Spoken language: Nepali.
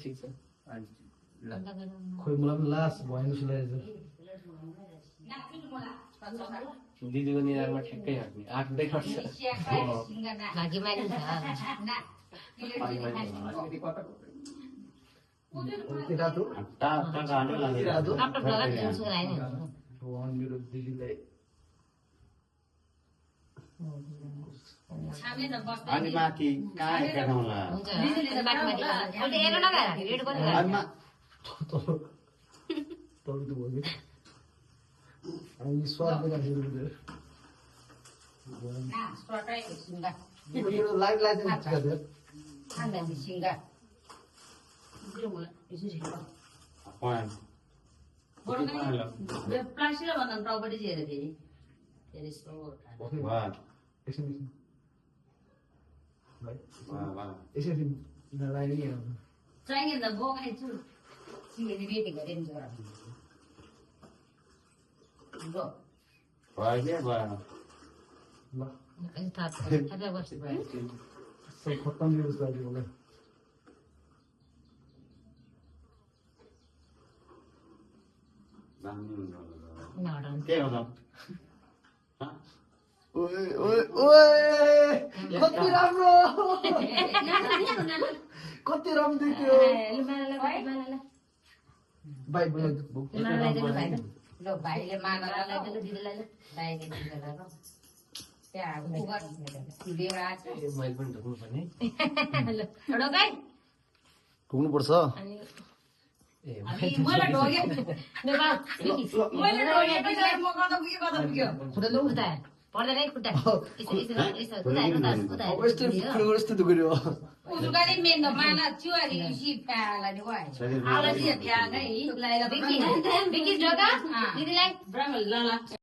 ठिक छ खोइ मलाई पनि लास भएन जस्तो लागेको दिदीको निधारमा ठ्याक्कै हाट्ने आँट्दै गर्छ भागी मानिन्छ रातो आफ्नो ब्लग दिन्छु हैन भगवान मेरो दिदीलाई अनि माथि कहाँ हेर्नुला हुन्छ माथि माथि अहिले हेर्नु नगएर रेड पनि अनि तल त भयो अनि स्वाद दिएर यो लाइट लाइट चाहिँ प्लास्टिक भन्दा प्रपर्टी चाहिँ हेरेँ फेरि चाहिने त बोकाइछु सिमेन्ट रेडी गरेँ खत्तम न्यूज लाग्यो मलाई के हो ओए ओए ओए कति राम्रो कति राम्रो देखियो भाइ बोल्नु ल भाइले मानला लगाइदिनु दिदीलाई ल भाइले दिदीलाई ल त्यहाँ मैले पनि ढोक्नु पर्ने ढोकाइ पुग्नु पर्छ मैले ढोके नेपाल मैले ढोके म गर्दा पुग्यो खुट्टा लौ खुट्टा पर्दैन खुट्टा यस्तो दुख्यो उसुगाले मेन माना चुवारी सी पाला नि वाइ आला जी त्या नै बिकी ढोका दिदीलाई ब्राह्मण ल ल